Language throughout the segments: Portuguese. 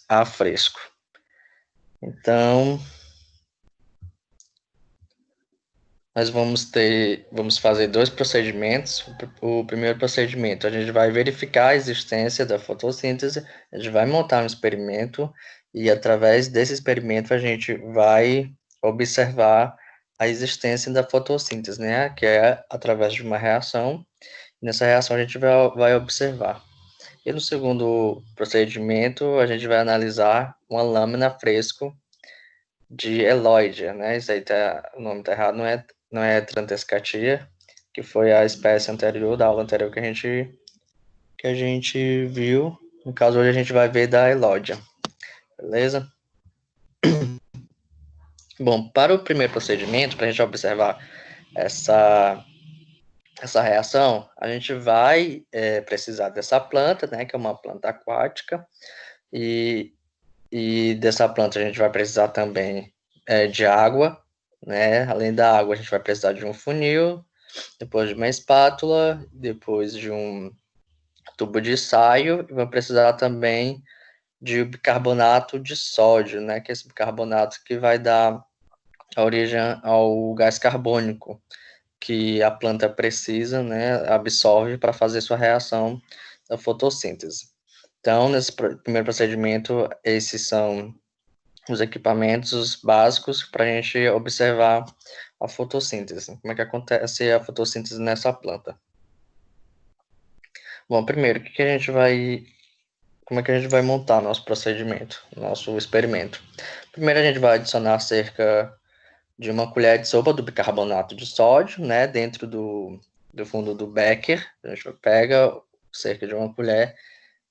a fresco. Então, nós vamos fazer dois procedimentos. O primeiro procedimento, a gente vai verificar a existência da fotossíntese, a gente vai montar um experimento e através desse experimento a gente vai observar a existência da fotossíntese, né? Que é através de uma reação. Nessa reação a gente vai observar. E no segundo procedimento, a gente vai analisar uma lâmina fresco de Eloidia, né? Isso aí o nome tá errado, não é Trantescatia, que foi a espécie anterior, da aula anterior que a gente viu. No caso, hoje a gente vai ver da Eloidia, beleza? Bom, para o primeiro procedimento, para a gente observar essa reação, a gente vai precisar dessa planta, né? Que é uma planta aquática, e dessa planta a gente vai precisar também de água, né? Além da água, a gente vai precisar de um funil, depois de uma espátula, depois de um tubo de ensaio, e vai precisar também de bicarbonato de sódio, né? Que é esse bicarbonato que vai dar a origem ao gás carbônico que a planta precisa, né? Absorve para fazer sua reação da fotossíntese. Então, nesse primeiro procedimento, esses são os equipamentos básicos para a gente observar a fotossíntese. Como é que acontece a fotossíntese nessa planta? Bom, primeiro, como é que a gente vai montar nosso procedimento, nosso experimento? Primeiro, a gente vai adicionar cerca de uma colher de sopa do bicarbonato de sódio, né, dentro do fundo do becker. A gente pega cerca de uma colher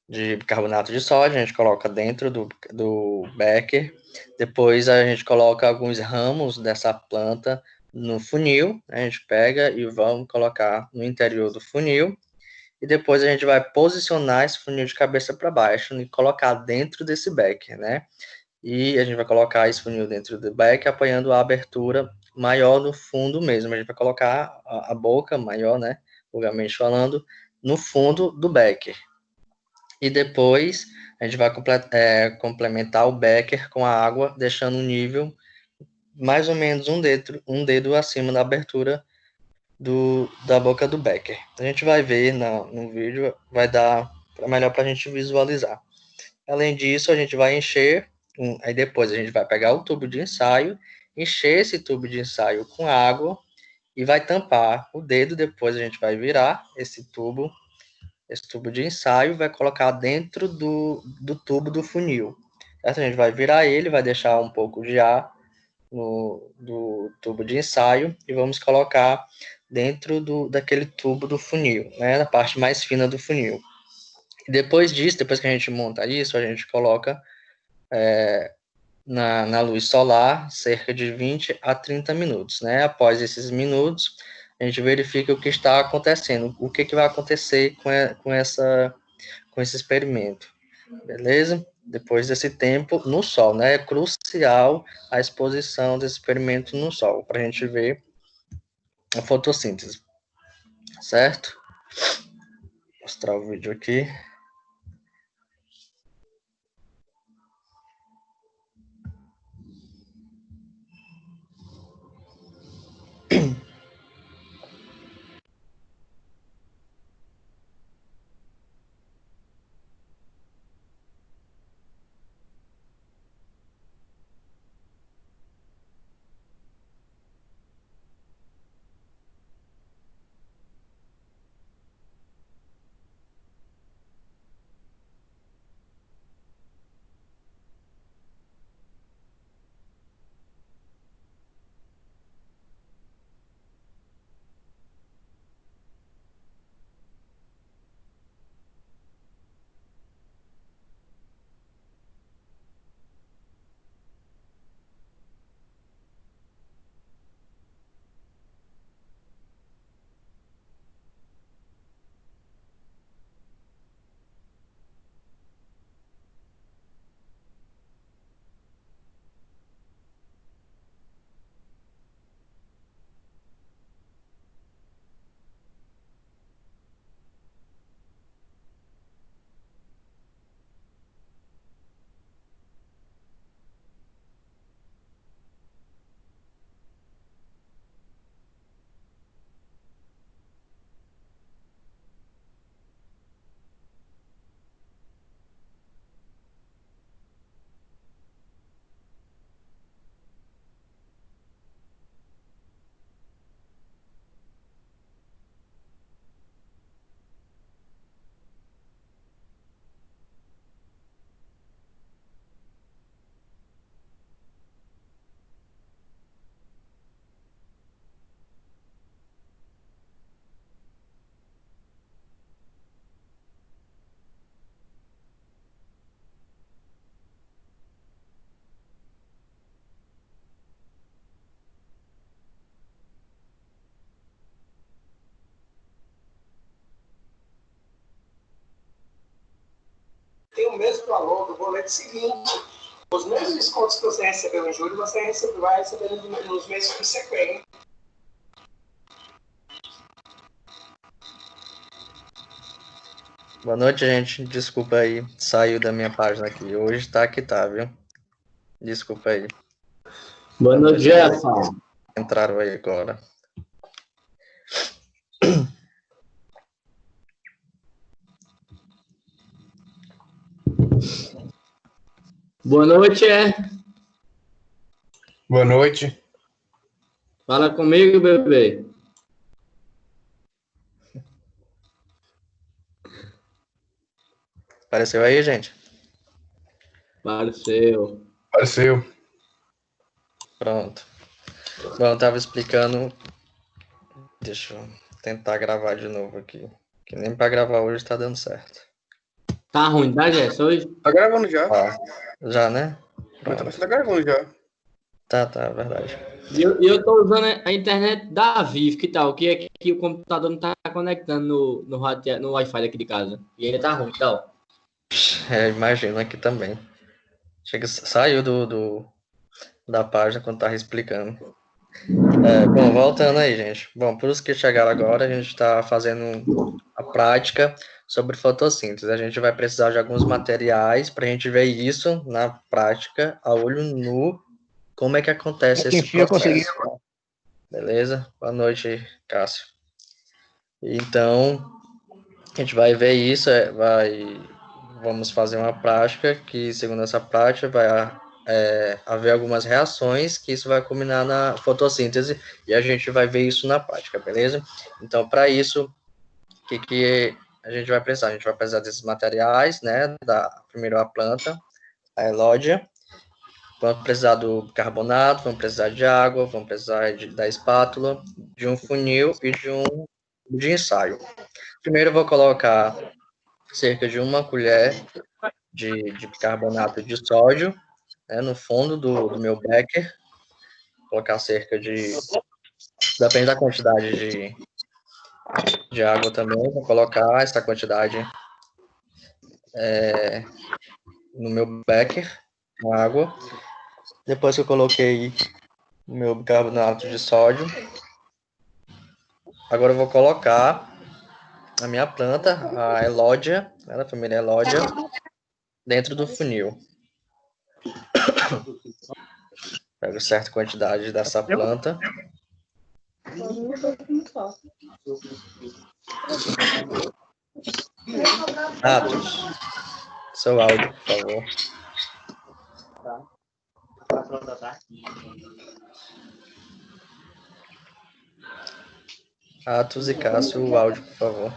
de bicarbonato de sódio, a gente coloca dentro do becker, depois a gente coloca alguns ramos dessa planta no funil, a gente pega e vamos colocar no interior do funil, e depois a gente vai posicionar esse funil de cabeça para baixo e colocar dentro desse becker, né? E a gente vai colocar esse funil dentro do becker, apoiando a abertura maior no fundo mesmo. A gente vai colocar a boca maior, né? Vulgarmente falando, no fundo do becker. E depois a gente vai complementar o becker com a água, deixando um nível mais ou menos um dedo acima da abertura da boca do becker. A gente vai ver no vídeo, vai dar melhor para a gente visualizar. Além disso, a gente vai encher, aí depois a gente vai pegar o tubo de ensaio, encher esse tubo de ensaio com água e vai tampar o dedo, depois a gente vai virar esse tubo de ensaio, vai colocar dentro do tubo do funil. Certo? A gente vai virar ele, vai deixar um pouco de ar do tubo de ensaio e vamos colocar dentro daquele tubo do funil, né, na parte mais fina do funil. E depois disso, depois que a gente monta isso, a gente coloca na luz solar cerca de 20 a 30 minutos, né? Após esses minutos, a gente verifica o que está acontecendo, o que vai acontecer com esse experimento, beleza? Depois desse tempo no sol, né? É crucial a exposição desse experimento no sol, para a gente ver a fotossíntese, certo? Vou mostrar o vídeo aqui. mesmo valor do boleto seguinte. Os mesmos descontos que você recebeu em julho, você vai receber nos meses subsequentes. Boa noite, gente. Desculpa aí, saiu da minha página aqui. Hoje tá que tá, viu? Desculpa aí. Boa noite, Jefferson. Entraram aí agora. Boa noite, Boa noite. Fala comigo, bebê. Apareceu aí, gente? Apareceu. Apareceu. Pronto. Bom, eu tava explicando. Deixa eu tentar gravar de novo aqui. Que nem pra gravar hoje tá dando certo. Tá ruim, tá, Jefferson? Hoje? Tá gravando já? Já, né? Você tá gravando já. Tá, verdade. E eu tô usando a internet da Vivo, que tal? Que é que o computador não tá conectando no Wi-Fi daqui de casa. E ainda tá ruim, tal. Imagino aqui também. Chega, saiu da página quando tava explicando. Bom, voltando aí, gente. Bom, para os que chegaram agora, a gente está fazendo a prática sobre fotossíntese. A gente vai precisar de alguns materiais para a gente ver isso na prática, a olho nu, como é que acontece esse processo. Beleza? Boa noite, Cássio. Então, a gente vai ver isso, vamos fazer uma prática que, segundo essa prática, vai haver algumas reações que isso vai culminar na fotossíntese e a gente vai ver isso na prática, beleza? Então, para isso, o que a gente vai precisar? A gente vai precisar desses materiais, né? Primeiro a planta, a elódia, vamos precisar do bicarbonato, vamos precisar de água, vamos precisar da espátula, de um funil e de ensaio. Primeiro eu vou colocar cerca de 1 colher de bicarbonato de sódio, né, no fundo do meu becker, colocar cerca de, depende da quantidade de água também, vou colocar essa quantidade no meu becker, com água. Depois que eu coloquei o meu bicarbonato de sódio, agora eu vou colocar a minha planta, a elódia, da família elódia, dentro do funil. Pego certa quantidade dessa planta. Atos, seu áudio, por favor. Atos e Cássio, o áudio, por favor.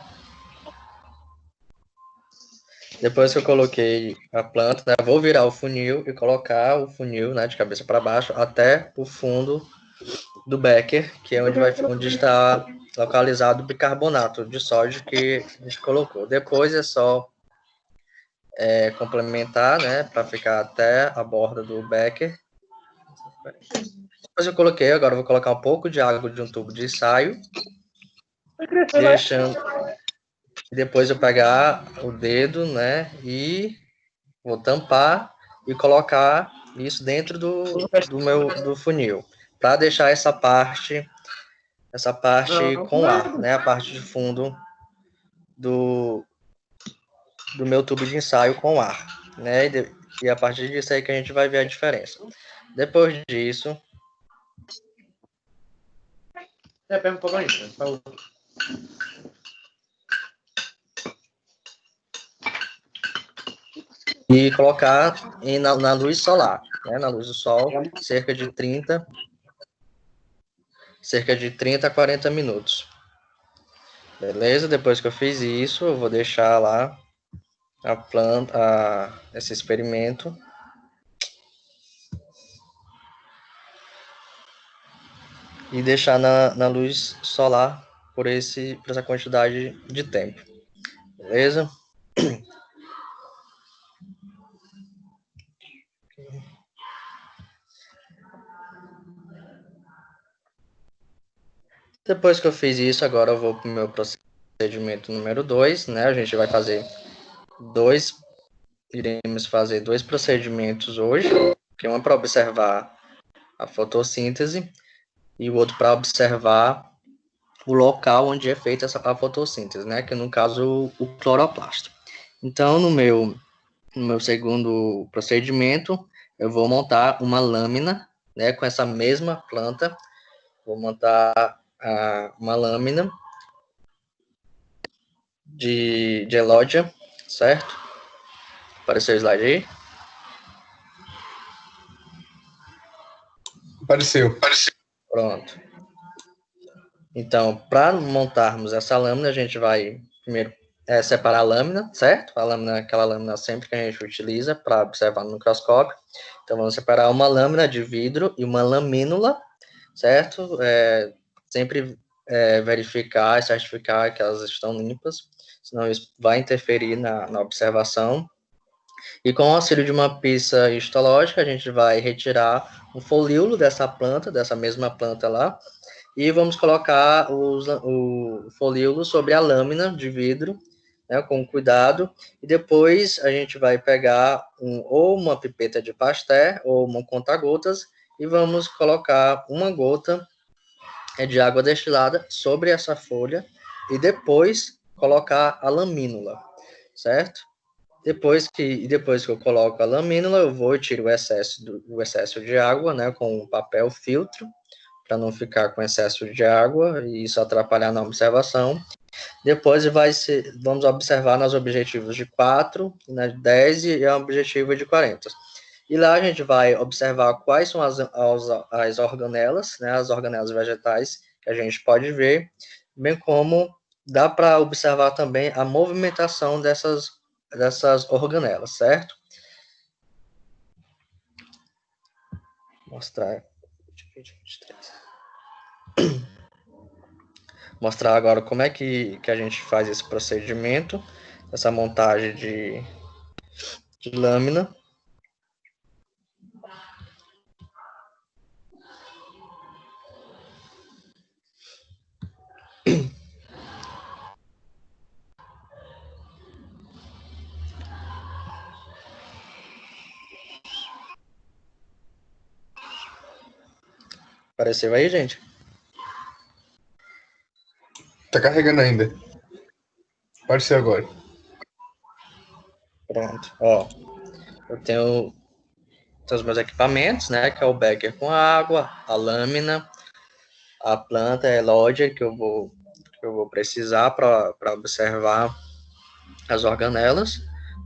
Depois que eu coloquei a planta, né, vou virar o funil e colocar o funil, né, de cabeça para baixo até o fundo do becker, que é onde está localizado o bicarbonato de sódio que a gente colocou. Depois é só complementar, né, para ficar até a borda do becker. Depois eu coloquei, agora eu vou colocar um pouco de água de um tubo de ensaio, deixando. Depois eu pegar o dedo, né, e vou tampar e colocar isso dentro do funil, para deixar essa parte com ar, né, a parte de fundo do meu tubo de ensaio com ar, né, e a partir disso aí que a gente vai ver a diferença. Depois disso, e colocar na luz solar, né, na luz do sol, cerca de 30 a 40 minutos. Beleza? Depois que eu fiz isso, eu vou deixar lá a planta, esse experimento. E deixar na luz solar por essa quantidade de tempo. Beleza? Depois que eu fiz isso, agora eu vou para o meu procedimento número 2, né? A gente vai fazer 2 iremos fazer dois procedimentos hoje, que um é para observar a fotossíntese e o outro para observar o local onde é feita a fotossíntese, né? Que no caso o cloroplasto. Então, no meu segundo procedimento, eu vou montar uma lâmina, né? Com essa mesma planta, vou montar uma lâmina de elódia, certo? Apareceu o slide aí? Apareceu. Pronto. Então, para montarmos essa lâmina, a gente vai primeiro separar a lâmina, certo? A lâmina, aquela lâmina sempre que a gente utiliza para observar no microscópio. Então, vamos separar uma lâmina de vidro e uma lamínula, certo? Sempre verificar e certificar que elas estão limpas, senão isso vai interferir na observação. E com o auxílio de uma pizza histológica, a gente vai retirar um folíolo dessa planta, dessa mesma planta lá, e vamos colocar o folíolo sobre a lâmina de vidro, né, com cuidado, e depois a gente vai pegar ou uma pipeta de Pasteur ou um conta-gotas e vamos colocar uma gota de água destilada sobre essa folha e depois colocar a lamínula, certo? Depois que eu coloco a lamínula, eu vou e tiro o excesso de água, né, com um papel filtro, para não ficar com excesso de água e isso atrapalhar na observação. Depois vamos observar nos objetivos de 4, na de 10 e a objetiva de 40. E lá a gente vai observar quais são as organelas, né, as organelas vegetais que a gente pode ver, bem como dá para observar também a movimentação dessas organelas, certo? Mostrar agora como é que a gente faz esse procedimento, essa montagem de lâmina. Apareceu aí, gente? Tá carregando ainda. Apareceu agora. Pronto, ó. Eu tenho os meus equipamentos, né? Que é o becker com água, a lâmina, a planta elódia que eu vou precisar para observar as organelas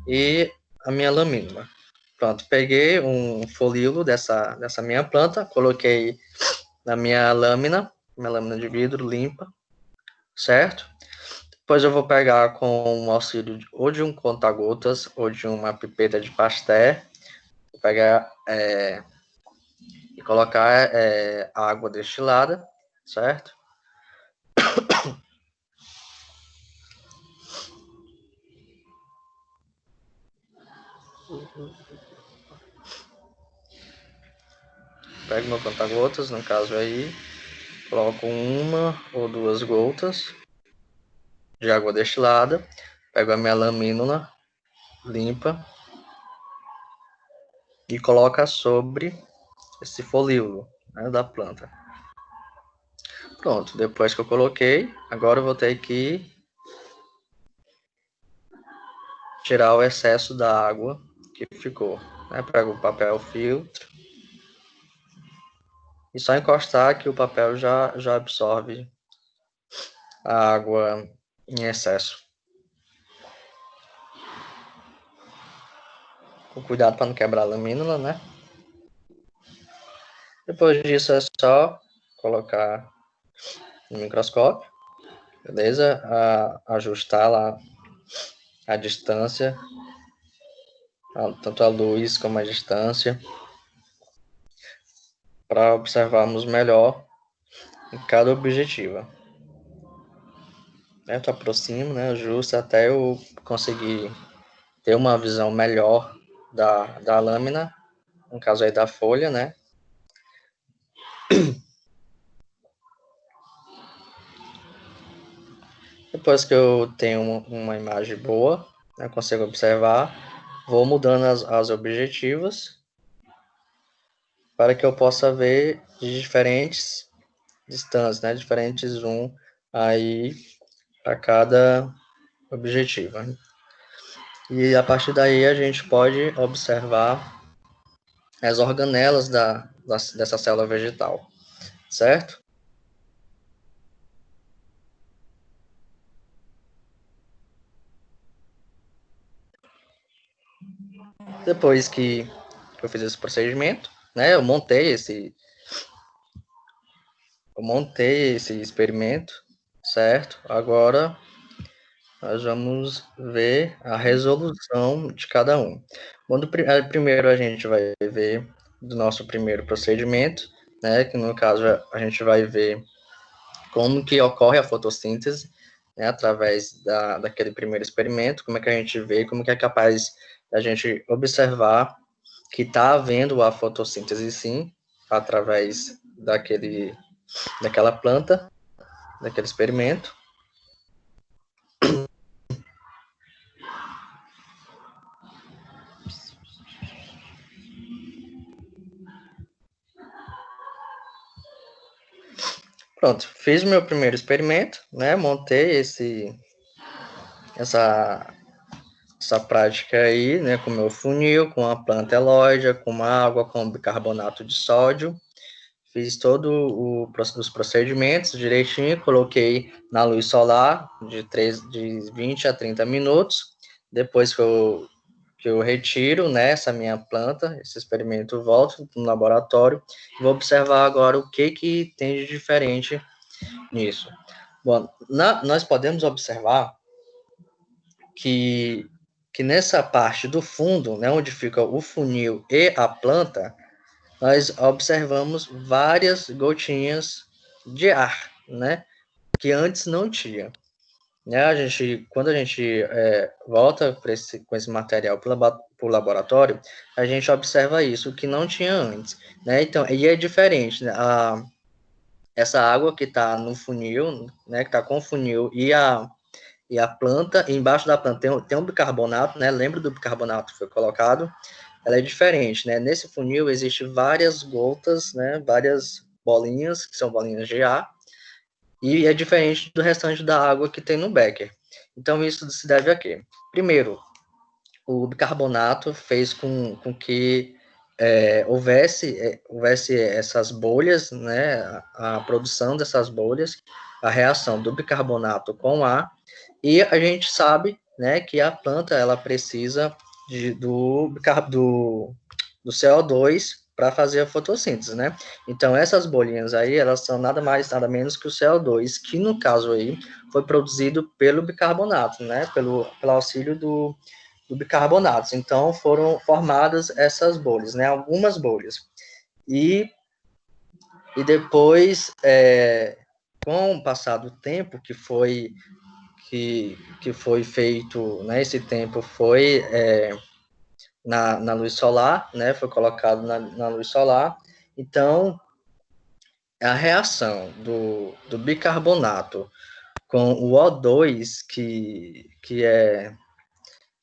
e a minha lamínula. Pronto, peguei um folíolo dessa minha planta, coloquei na minha lâmina de vidro limpa, certo? Depois eu vou pegar com o auxílio ou de um conta-gotas ou de uma pipeta de Pasteur, vou pegar e colocar água destilada, certo? Pego meu conta-gotas, no caso aí, coloco uma ou duas gotas de água destilada, pego a minha lamínula limpa e coloco sobre esse folíolo, né, da planta. Pronto, depois que eu coloquei, agora eu vou ter que tirar o excesso da água que ficou, né? Pego o papel filtro e só encostar que o papel já absorve a água em excesso. Com cuidado para não quebrar a lamínula, né? Depois disso é só colocar no microscópio, beleza? Ajustar lá a distância, tanto a luz como a distância, para observarmos melhor em cada objetiva. Tu aproximo, né? Ajusto até eu conseguir ter uma visão melhor da lâmina, no caso aí da folha, né? Depois que eu tenho uma imagem boa, eu consigo observar, vou mudando as objetivas para que eu possa ver de diferentes distâncias, né? Diferentes zoom aí para cada objetivo. E a partir daí a gente pode observar as organelas dessa célula vegetal, certo? Depois que eu fiz esse procedimento, né, eu montei esse experimento, certo? Agora nós vamos ver a resolução de cada um. Primeiro a gente vai ver do nosso primeiro procedimento, né, que no caso a gente vai ver como que ocorre a fotossíntese, né, através daquele primeiro experimento, como é que a gente vê, como que é capaz da gente observar que está havendo a fotossíntese sim, através daquela planta, daquele experimento. Pronto, fiz o meu primeiro experimento, né, montei essa prática aí, né, com o meu funil, com a planta elóide, com água, com bicarbonato de sódio. Fiz todos os procedimentos direitinho, coloquei na luz solar de 20 a 30 minutos. Depois que eu retiro, né, essa minha planta, esse experimento, volto no laboratório e vou observar agora o que tem de diferente nisso. Bom, nós podemos observar que nessa parte do fundo, né, onde fica o funil e a planta, nós observamos várias gotinhas de ar, né, que antes não tinha. Né, quando a gente volta com esse material para o laboratório, a gente observa isso, que não tinha antes. Né, então, e é diferente, né, essa água que está no funil, né, que está com o funil e a planta, embaixo da planta tem um bicarbonato, né, lembra do bicarbonato que foi colocado, ela é diferente, né, nesse funil existe várias gotas, né, várias bolinhas, que são bolinhas de ar, e é diferente do restante da água que tem no becker. Então, isso se deve a quê? Primeiro, o bicarbonato fez com que houvesse essas bolhas, né, a produção dessas bolhas, a reação do bicarbonato com ar, e a gente sabe, né, que a planta ela precisa do CO2 para fazer a fotossíntese, né? Então essas bolinhas aí, elas são nada mais, nada menos que o CO2, que no caso aí foi produzido pelo bicarbonato, né? Pelo auxílio do bicarbonato. Então foram formadas essas bolhas, né? Algumas bolhas. E depois, com o passar do tempo que foi feito, né? Esse tempo foi na luz solar, né? Foi colocado na luz solar. Então, a reação do bicarbonato com o O2, que é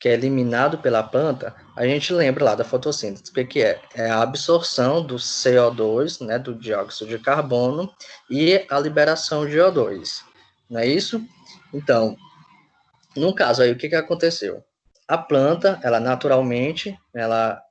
eliminado pela planta, a gente lembra lá da fotossíntese, o que é? É a absorção do CO2, né, do dióxido de carbono, e a liberação de O2, não é isso? Então, no caso aí, o que aconteceu? A planta, ela naturalmente, ela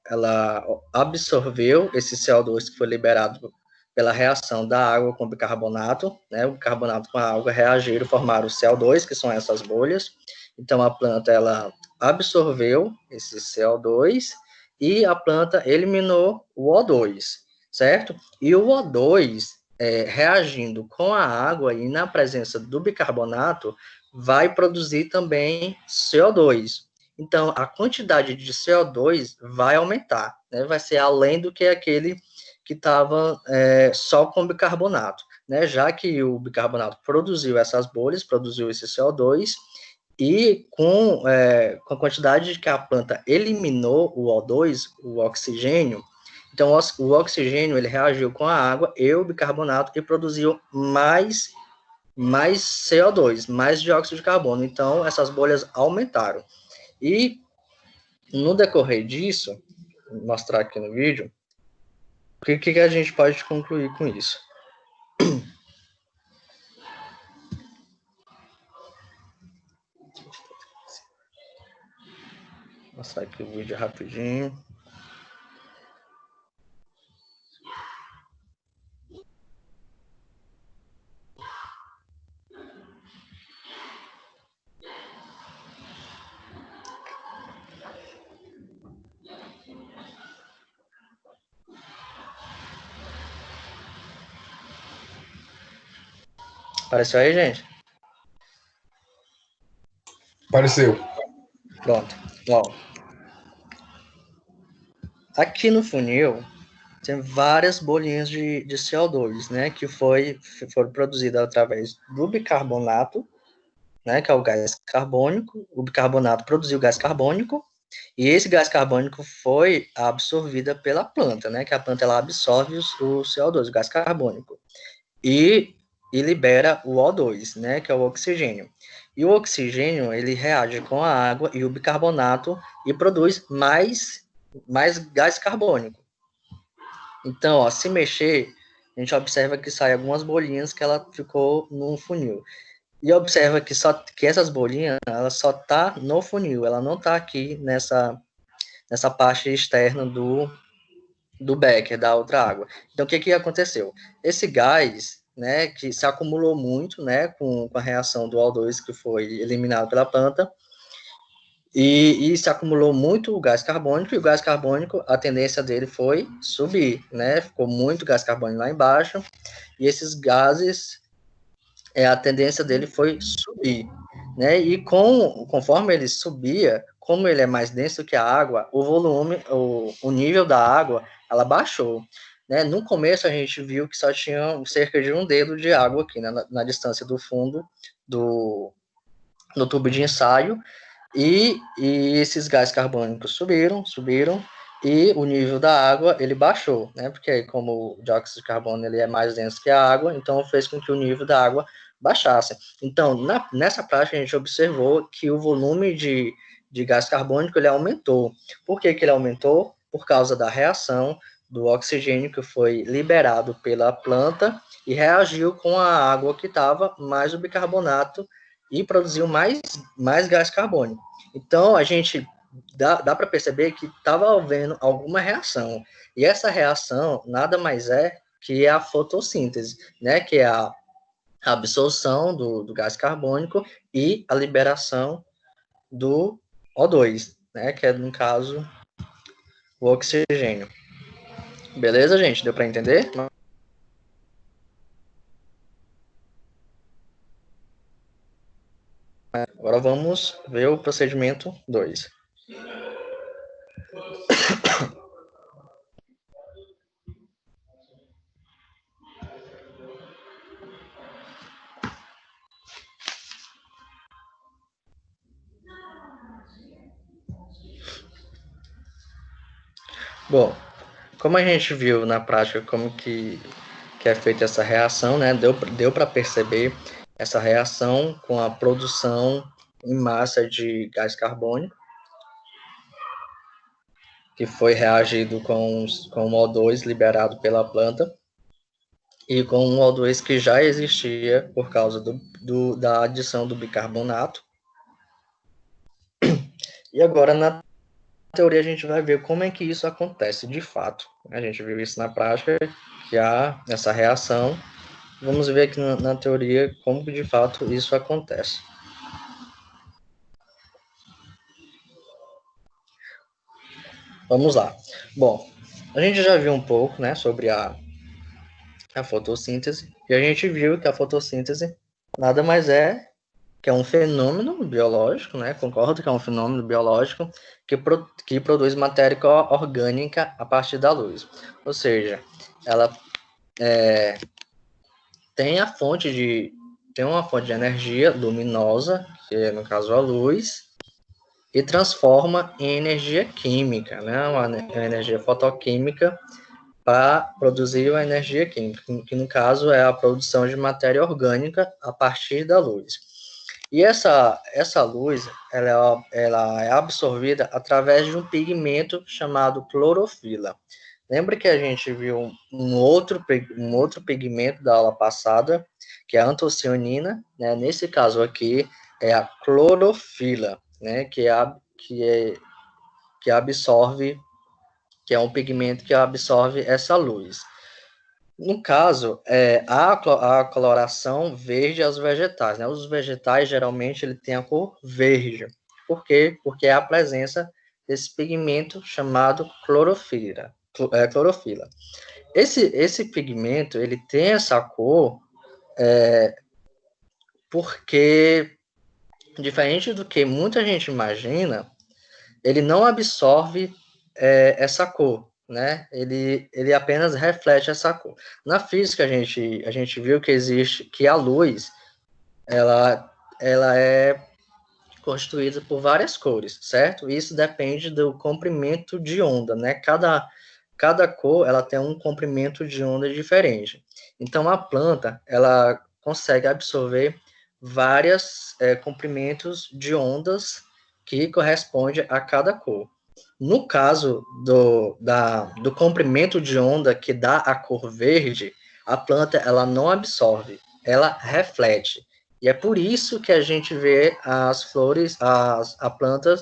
absorveu esse CO2 que foi liberado pela reação da água com o bicarbonato, né? O bicarbonato com a água reagiram, formaram o CO2, que são essas bolhas. Então, a planta, ela absorveu esse CO2 e a planta eliminou o O2, certo? E o O2, reagindo com a água e na presença do bicarbonato, vai produzir também CO2. Então, a quantidade de CO2 vai aumentar, né? Vai ser além do que aquele que estava só com bicarbonato, né? Já que o bicarbonato produziu essas bolhas, produziu esse CO2, e com a quantidade que a planta eliminou o O2, o oxigênio, então o oxigênio ele reagiu com a água e o bicarbonato e produziu mais CO2, mais dióxido de carbono. Então, essas bolhas aumentaram. E no decorrer disso, vou mostrar aqui no vídeo, o que a gente pode concluir com isso? Vou mostrar aqui o vídeo rapidinho. Apareceu aí, gente? Apareceu. Pronto. Bom, aqui no funil tem várias bolinhas de CO2, né, que foram produzidas através do bicarbonato, né, que é o gás carbônico. O bicarbonato produziu gás carbônico, e esse gás carbônico foi absorvido pela planta, né, que a planta ela absorve o CO2, o gás carbônico, e libera o O2, né, que é o oxigênio. E o oxigênio, ele reage com a água e o bicarbonato e produz mais gás carbônico. Então, ó, se mexer, a gente observa que sai algumas bolinhas que ela ficou no funil. E observa que essas bolinhas, ela só tá no funil, ela não tá aqui nessa parte externa do becker, da outra água. Então, o que aconteceu? Esse gás, né, que se acumulou muito, né, com a reação do O2 que foi eliminado pela planta, e se acumulou muito o gás carbônico, e o gás carbônico, a tendência dele foi subir, né, ficou muito gás carbônico lá embaixo, e esses gases, a tendência dele foi subir, né, e conforme ele subia, como ele é mais denso que a água, o volume, o nível da água, ela baixou, né. No começo a gente viu que só tinha cerca de um dedo de água aqui, né, na distância do fundo do tubo de ensaio, e esses gases carbônicos subiram, e o nível da água, ele baixou, né, porque como o dióxido de carbono, ele é mais denso que a água, então fez com que o nível da água baixasse. Então, nessa prática, a gente observou que o volume de gás carbônico, ele aumentou. Por que ele aumentou? Por causa da reação do oxigênio que foi liberado pela planta e reagiu com a água que estava, mais o bicarbonato, e produziu mais gás carbônico. Então, a gente dá para perceber que estava havendo alguma reação. E essa reação nada mais é que a fotossíntese, né? Que é a absorção do gás carbônico e a liberação do O2, né? Que é, no caso, o oxigênio. Beleza, gente? Deu para entender? Agora vamos ver o procedimento 2. Bom, como a gente viu na prática como que é feita essa reação, né? Deu para perceber essa reação com a produção em massa de gás carbônico, que foi reagido com o O2 liberado pela planta, e com o O2 que já existia por causa da adição do bicarbonato. E agora, na teoria, a gente vai ver como é que isso acontece de fato. A gente viu isso na prática, que há essa reação. Vamos ver aqui na teoria como que de fato isso acontece. Vamos lá. Bom, a gente já viu um pouco, né, sobre a fotossíntese, e a gente viu que a fotossíntese nada mais é que é um fenômeno biológico, né? Concordo que é um fenômeno biológico que produz matéria orgânica a partir da luz. Ou seja, ela tem uma fonte de energia luminosa, que é, no caso, a luz, e transforma em energia química, né? Uma energia fotoquímica para produzir a energia química, que no caso é a produção de matéria orgânica a partir da luz. E essa luz, ela é absorvida através de um pigmento chamado clorofila. Lembra que a gente viu um outro pigmento da aula passada, que é a antocianina, né? Nesse caso aqui, é a clorofila, né? Que absorve, que é um pigmento que absorve essa luz. No caso, a coloração verde aos vegetais, né? Os vegetais, geralmente, ele tem a cor verde. Por quê? Porque é a presença desse pigmento chamado clorofila. Clorofila. Esse pigmento, ele tem essa cor porque, diferente do que muita gente imagina, ele não absorve essa cor, né? Ele apenas reflete essa cor. Na física, a gente viu que a luz, ela é constituída por várias cores, certo? Isso depende do comprimento de onda, né? Cada cor, ela tem um comprimento de onda diferente. Então, a planta, ela consegue absorver vários comprimentos de ondas que corresponde a cada cor. No caso do comprimento de onda que dá a cor verde, a planta ela não absorve, ela reflete. E é por isso que a gente vê as flores, a planta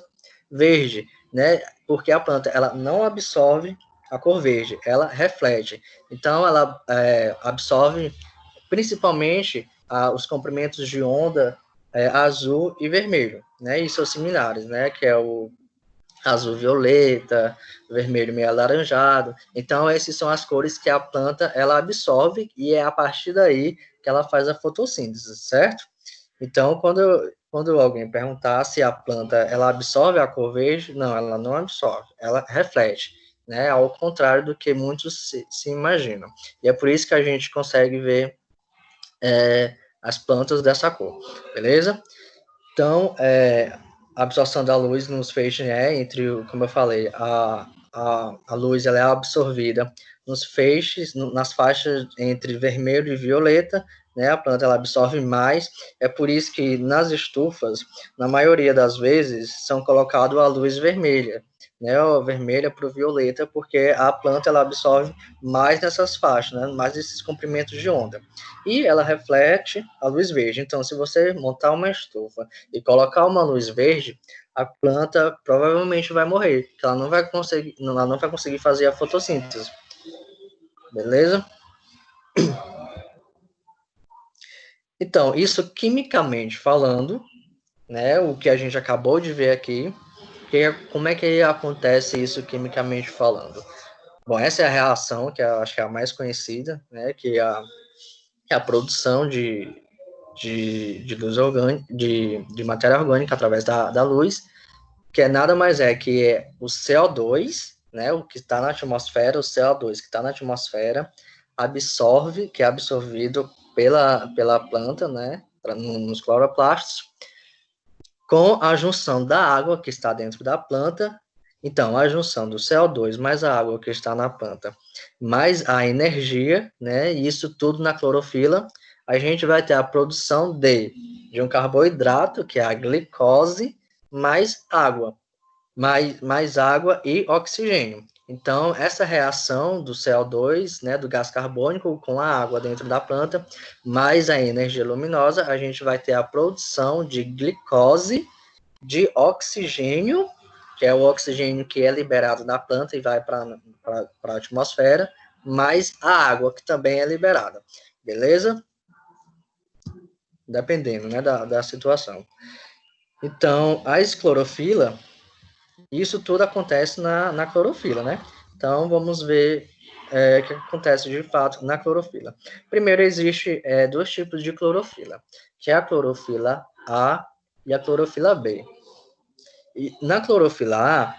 verde, né? Porque a planta ela não absorve a cor verde, ela reflete. Então, ela absorve principalmente os comprimentos de onda azul e vermelho, né? E seus similares, né? Que é o azul violeta, vermelho meio alaranjado. Então, essas são as cores que a planta ela absorve e é a partir daí que ela faz a fotossíntese, certo? Então, quando alguém perguntar se a planta ela absorve a cor verde, não, ela não absorve, ela reflete, né? Ao contrário do que muitos se imaginam. E é por isso que a gente consegue ver as plantas dessa cor, beleza? Então, a absorção da luz nos feixes, como eu falei, a luz ela é absorvida nos feixes, nas faixas entre vermelho e violeta, né? A planta ela absorve mais. É por isso que nas estufas, na maioria das vezes, são colocados a luz vermelha, né? Ou vermelha para o violeta, porque a planta ela absorve mais nessas faixas, né? Mais esses comprimentos de onda. E ela reflete a luz verde. Então, se você montar uma estufa e colocar uma luz verde, a planta provavelmente vai morrer, porque ela não vai conseguir fazer a fotossíntese. Beleza? Então, isso quimicamente falando, né, o que a gente acabou de ver aqui, como é que acontece isso quimicamente falando? Bom, essa é a reação, que eu acho que é a mais conhecida, né, que é a produção de luz orgânica, de matéria orgânica através da luz, que nada mais que é o CO2, né, o que está na atmosfera, o CO2 que está na atmosfera, que é absorvido pela planta, né, nos cloroplastos, com a junção da água que está dentro da planta. Então, a junção do CO2 mais a água que está na planta, mais a energia, né, e isso tudo na clorofila, a gente vai ter a produção de um carboidrato, que é a glicose, mais água, mais água e oxigênio. Então, essa reação do CO2, né, do gás carbônico com a água dentro da planta, mais a energia luminosa, a gente vai ter a produção de glicose, de oxigênio, que é o oxigênio que é liberado da planta e vai para a atmosfera, mais a água, que também é liberada. Beleza? Dependendo, né, da situação. Então, a esclorofila, isso tudo acontece na clorofila, né? Então, vamos ver o que acontece de fato na clorofila. Primeiro, existe dois tipos de clorofila, que é a clorofila A e a clorofila B. E na clorofila A,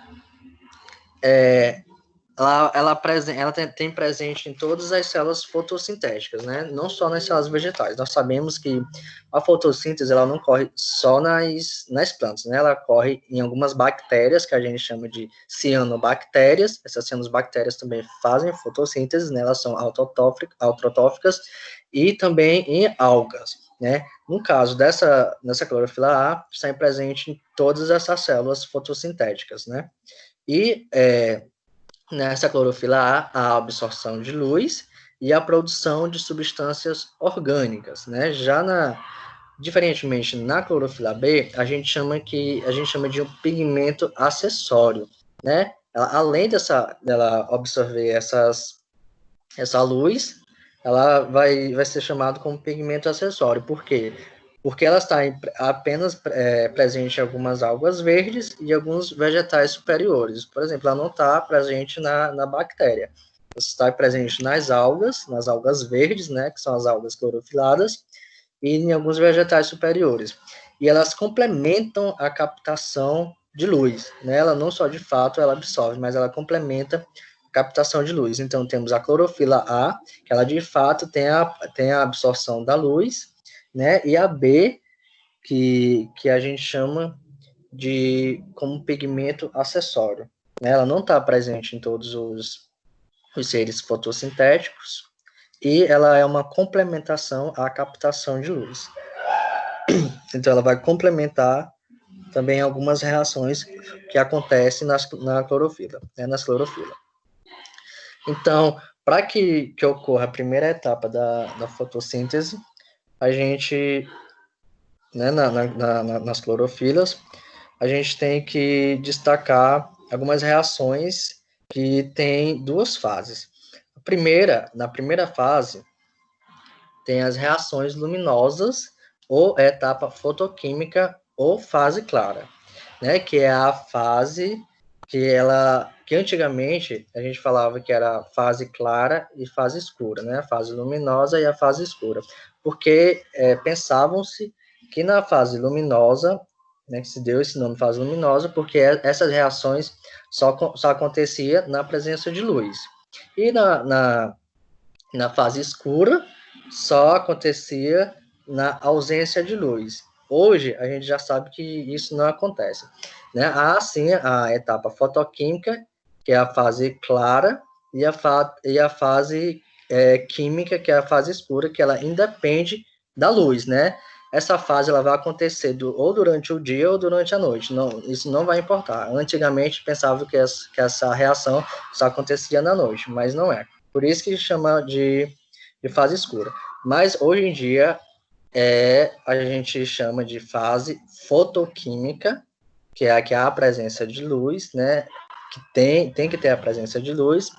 ela tem presente em todas as células fotossintéticas, né? Não só nas células vegetais. Nós sabemos que a fotossíntese ela não ocorre só nas plantas, né? Ela ocorre em algumas bactérias, que a gente chama de cianobactérias. Essas cianobactérias também fazem fotossíntese, né? Elas são autotróficas, e também em algas, né? No caso dessa clorofila A, está presente em todas essas células fotossintéticas, né? E nessa clorofila A, a absorção de luz e a produção de substâncias orgânicas, né? Diferentemente na clorofila B, a gente chama de um pigmento acessório, né? Além dela absorver essa luz, ela vai ser chamada como pigmento acessório. Por quê? Porque ela está apenas presente em algumas algas verdes e alguns vegetais superiores. Por exemplo, ela não está presente na bactéria. Ela está presente nas algas verdes, né, que são as algas clorofiladas, e em alguns vegetais superiores. E elas complementam a captação de luz, né? Ela não só de fato ela absorve, mas ela complementa a captação de luz. Então temos a clorofila A, que ela de fato tem a absorção da luz, né? E a B, que a gente chama de como pigmento acessório, né? Ela não está presente em todos os seres fotossintéticos, e ela é uma complementação à captação de luz. Então, ela vai complementar também algumas reações que acontecem na clorofila, né, nas clorofilas. Então, para que ocorra a primeira etapa da fotossíntese, a gente, né, nas clorofilas, a gente tem que destacar algumas reações que têm duas fases. Na primeira fase, tem as reações luminosas, ou etapa fotoquímica, ou fase clara, né? Que é a fase que antigamente a gente falava que era fase clara e fase escura, né? A fase luminosa e a fase escura, porque pensavam-se que na fase luminosa, né, que se deu esse nome fase luminosa, porque essas reações só acontecia na presença de luz. E na fase escura, só acontecia na ausência de luz. Hoje, a gente já sabe que isso não acontece, né? Há, sim, a etapa fotoquímica, que é a fase clara, e a fase química, que é a fase escura, que ela independe da luz, né? Essa fase ela vai acontecer ou durante o dia ou durante a noite. Não, isso não vai importar. Antigamente, pensava que essa reação só acontecia na noite, mas não é. Por isso que chama de fase escura. Mas hoje em dia a gente chama de fase fotoquímica, que é a presença de luz, né? Que tem que ter a presença de luz,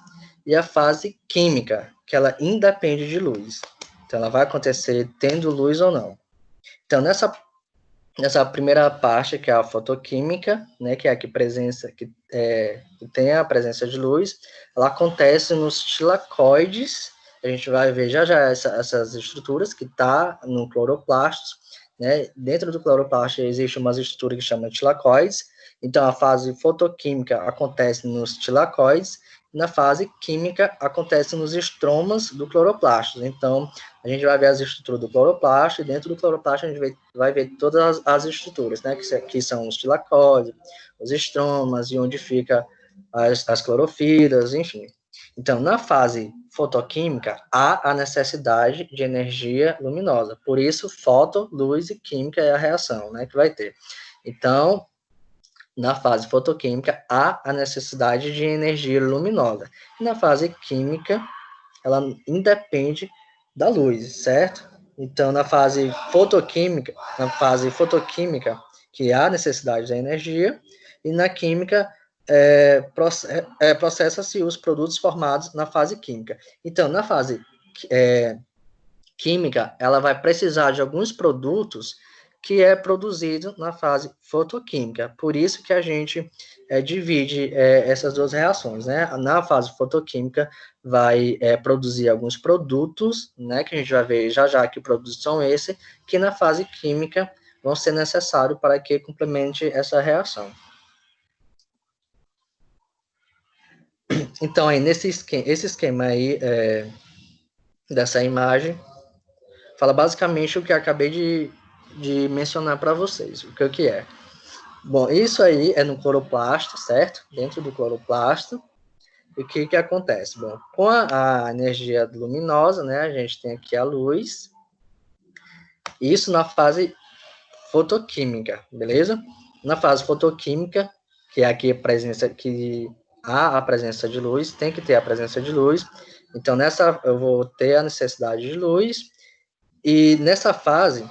e a fase química, que ela independe de luz. Então ela vai acontecer tendo luz ou não. Então nessa primeira parte, que é a fotoquímica, né, que é a que tem a presença de luz, ela acontece nos tilacoides. A gente vai ver já essas estruturas que tá no cloroplasto, né? Dentro do cloroplasto existe uma estrutura que chama tilacoides. Então a fase fotoquímica acontece nos tilacoides, na fase química acontece nos estromas do cloroplasto. Então a gente vai ver as estruturas do cloroplasto, e dentro do cloroplasto a gente vai ver todas as estruturas, né, que são os tilacoides, os estromas, e onde fica as clorofilas, enfim. Então, na fase fotoquímica, há a necessidade de energia luminosa. Por isso, foto, luz e química é a reação, né, que vai ter. Então, na fase fotoquímica, há a necessidade de energia luminosa. E na fase química, ela independe da luz, certo? Então, na fase fotoquímica, que há necessidade da energia, e na química, processa-se os produtos formados na fase química. Então, na fase química, ela vai precisar de alguns produtos que é produzido na fase fotoquímica. Por isso que a gente divide essas duas reações, né? Na fase fotoquímica vai produzir alguns produtos, né? Que a gente vai ver já que produtos são esses, que na fase química vão ser necessários para que complemente essa reação. Então, aí, esse esquema aí dessa imagem fala basicamente o que eu acabei de mencionar para vocês. O que é? Bom, isso aí é no cloroplasto, certo? Dentro do cloroplasto. E o que acontece? Bom, com a energia luminosa, né, a gente tem aqui a luz, Isso na fase fotoquímica, beleza? Na fase fotoquímica, que é aqui a presença que há a presença de luz, tem que ter a presença de luz. Então, nessa eu vou ter a necessidade de luz, e nessa fase,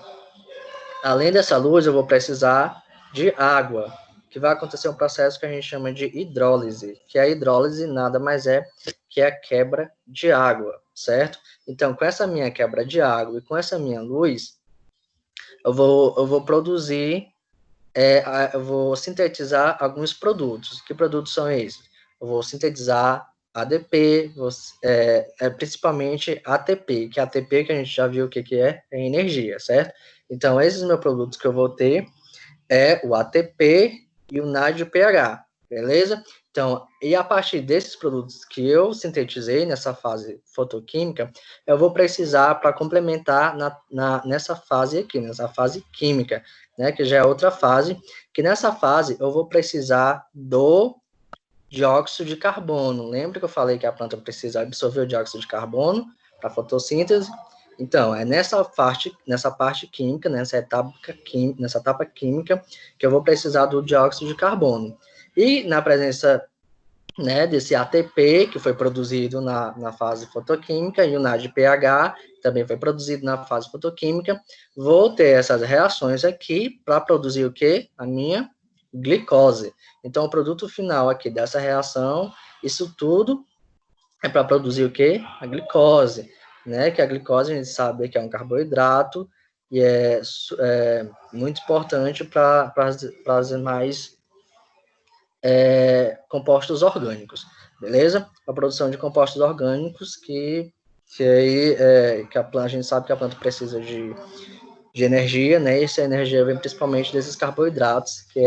além dessa luz, eu vou precisar de água, que vai acontecer um processo que a gente chama de hidrólise, que a hidrólise nada mais é que a quebra de água, certo? Então, com essa minha quebra de água e com essa minha luz, eu vou produzir, eu vou sintetizar alguns produtos. Que produtos são esses? Eu vou sintetizar ADP, principalmente ATP, que ATP que a gente já viu o que é energia, certo? Então, esses meus produtos que eu vou ter é o ATP e o NADPH, beleza? Então, e a partir desses produtos que eu sintetizei nessa fase fotoquímica, eu vou precisar para complementar nessa fase aqui, nessa fase química, né, que já é outra fase, que nessa fase eu vou precisar do dióxido de carbono. Lembra que eu falei que a planta precisa absorver o dióxido de carbono para fotossíntese? Então, é nessa parte química, nessa etapa química, que eu vou precisar do dióxido de carbono. E na presença, né, desse ATP, que foi produzido na fase fotoquímica, e o NADPH, também foi produzido na fase fotoquímica, vou ter essas reações aqui para produzir o quê? A minha glicose. Então, o produto final aqui dessa reação, isso tudo é para produzir o quê? A glicose, né? Que a glicose a gente sabe que é um carboidrato e é muito importante para as demais compostos orgânicos, beleza? A produção de compostos orgânicos que a gente sabe que a planta precisa de energia, né? E essa energia vem principalmente desses carboidratos, que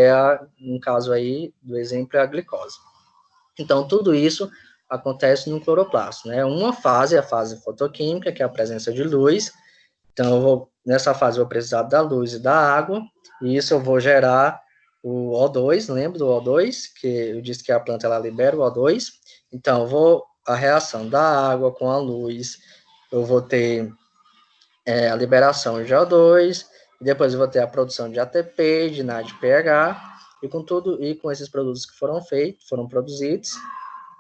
no caso aí do exemplo, é a glicose. Então, tudo isso acontece no cloroplasto, né? Uma fase é a fase fotoquímica, que é a presença de luz. Então, nessa fase eu vou precisar da luz e da água, e isso eu vou gerar o O2, lembra do O2? Que eu disse que a planta ela libera o O2. Então, a reação da água com a luz, eu vou ter a liberação de O2, e depois eu vou ter a produção de ATP, de NADPH, e com esses produtos que foram produzidos,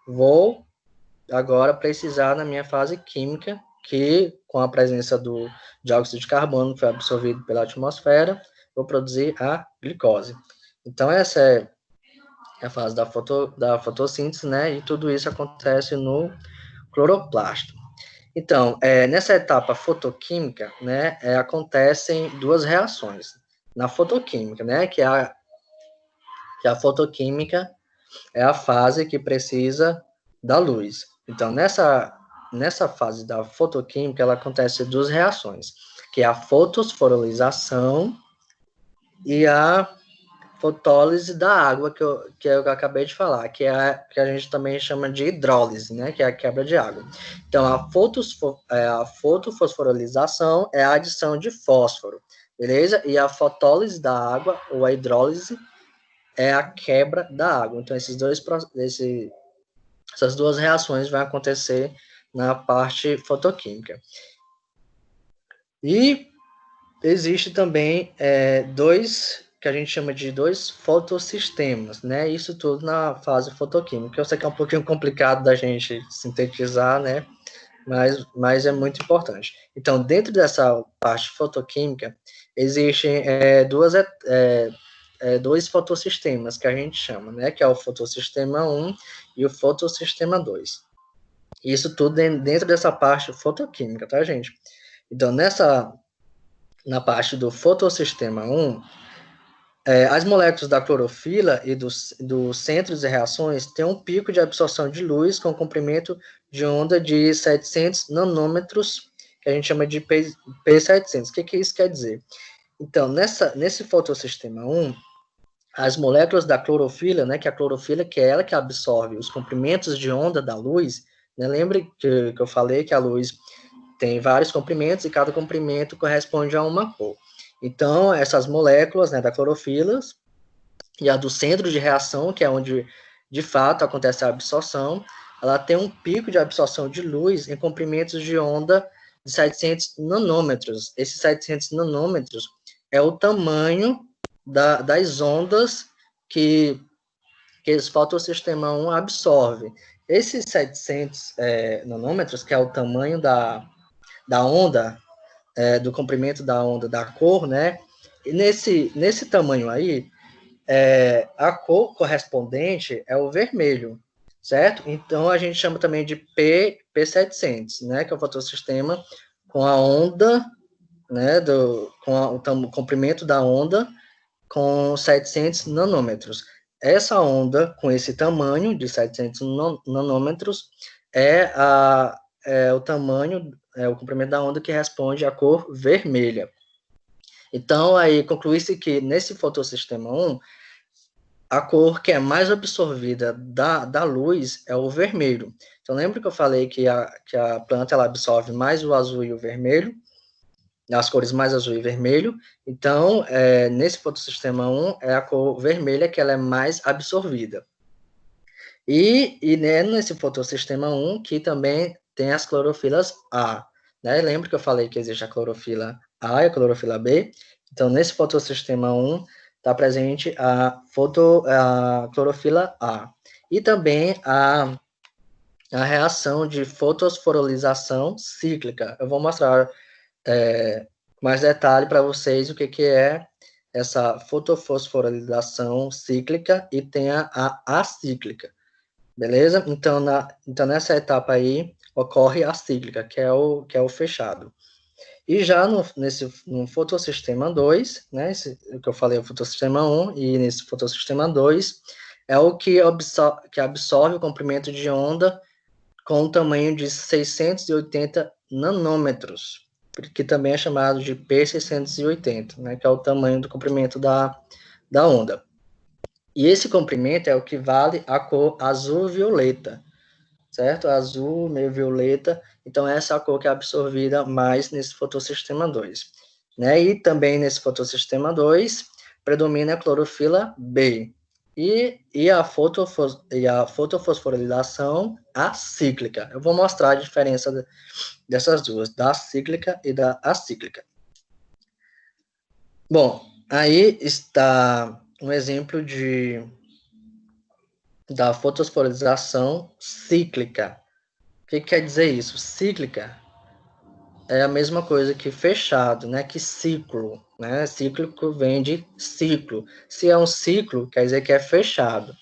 vou agora precisar na minha fase química, que com a presença do dióxido de carbono que foi absorvido pela atmosfera, vou produzir a glicose. Então, essa é a fase da fotossíntese, né? E tudo isso acontece no cloroplasto. Então, nessa etapa fotoquímica, né, acontecem duas reações. Na fotoquímica, né, que a fotoquímica é a fase que precisa da luz. Então, nessa fase da fotoquímica, ela acontece duas reações, que é a fotosforilização e a fotólise da água, que eu acabei de falar, que a gente também chama de hidrólise, né, que é a quebra de água. Então, a fotofosforilização é a adição de fósforo, beleza? E a fotólise da água, ou a hidrólise, é a quebra da água. Então, essas duas reações vão acontecer na parte fotoquímica. E existe também dois, que a gente chama de dois fotossistemas, né? Isso tudo na fase fotoquímica. Eu sei que é um pouquinho complicado da gente sintetizar, né? Mas é muito importante. Então, dentro dessa parte fotoquímica, existem dois fotossistemas que a gente chama, né? Que é o fotossistema 1 e o fotossistema 2. Isso tudo dentro dessa parte fotoquímica, tá, gente? Então, na parte do fotossistema 1, as moléculas da clorofila e dos centros de reações têm um pico de absorção de luz com comprimento de onda de 700 nanômetros, que a gente chama de P700. O que isso quer dizer? Então, nesse fotossistema 1, as moléculas da clorofila, né, que a clorofila que é ela que absorve os comprimentos de onda da luz, né, lembre que eu falei que a luz tem vários comprimentos e cada comprimento corresponde a uma cor. Então, essas moléculas, né, da clorofila e a do centro de reação, que é onde de fato acontece a absorção, ela tem um pico de absorção de luz em comprimentos de onda de 700 nanômetros. Esses 700 nanômetros é o tamanho das ondas que esse fotossistema 1 absorve. Esses 700 nanômetros, que é o tamanho da onda, do comprimento da onda da cor, né? E nesse tamanho aí, a cor correspondente é o vermelho, certo? Então, a gente chama também de P700, né? Que é o fotossistema com a onda, né? O comprimento da onda com 700 nanômetros. Essa onda, com esse tamanho de 700 nanômetros, é o tamanho, o comprimento da onda que responde à cor vermelha. Então, aí conclui-se que nesse fotossistema 1, a cor que é mais absorvida da luz é o vermelho. Então, lembra que eu falei que a planta ela absorve mais o azul e o vermelho, as cores mais azul e vermelho. Então, nesse fotossistema 1, é a cor vermelha que ela é mais absorvida. E né, nesse fotossistema 1, que também tem as clorofilas A. Né? Lembra que eu falei que existe a clorofila A e a clorofila B? Então, nesse fotossistema 1, está presente a clorofila A. E também a reação de fotosforolização cíclica. Eu vou mostrar mais detalhe para vocês o que é essa fotofosforilação cíclica e tem a acíclica. Beleza? Então, nessa etapa aí, ocorre a cíclica, que é o fechado. E já no fotossistema 2, né, o que eu falei, o fotossistema 1, e nesse fotossistema 2, é o que absorve o comprimento de onda com um tamanho de 680 nanômetros, que também é chamado de P680, né, que é o tamanho do comprimento da onda. E esse comprimento é o que vale a cor azul-violeta, certo? Azul, meio violeta. Então, essa é a cor que é absorvida mais nesse fotossistema 2. Né? E também nesse fotossistema 2, predomina a clorofila B. E a fotofosforilação acíclica. Eu vou mostrar a diferença dessas duas, da cíclica e da acíclica. Bom, aí está um exemplo da fotosforização cíclica. O que quer dizer isso? Cíclica é a mesma coisa que fechado, né? Que ciclo, né? Cíclico vem de ciclo. Se é um ciclo, quer dizer que é fechado.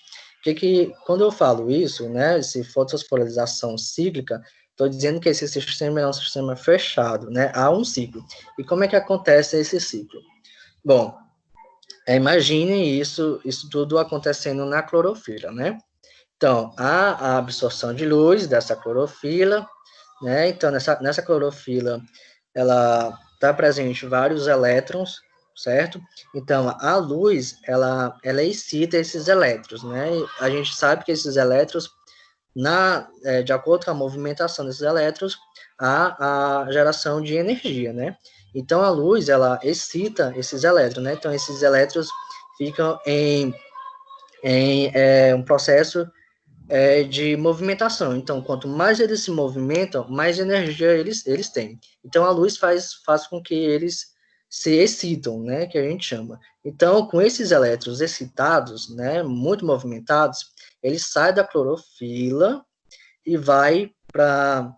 Quando eu falo isso, né? Esse fotosforização cíclica, estou dizendo que esse sistema é um sistema fechado, né? Há um ciclo. E como é que acontece esse ciclo? Bom, imagine isso tudo acontecendo na clorofila, né? Então, há a absorção de luz dessa clorofila, né? Então, nessa clorofila, ela está presente vários elétrons, certo? Então, a luz, ela excita esses elétrons, né? A gente sabe que esses elétrons, de acordo com a movimentação desses elétrons, há a geração de energia, né? Então, a luz, ela excita esses elétrons, né? Então, esses elétrons ficam em um processo de movimentação. Então, quanto mais eles se movimentam, mais energia eles têm. Então, a luz faz com que eles se excitam, né? Que a gente chama. Então, com esses elétrons excitados, né? Muito movimentados, eles saem da clorofila e vai para...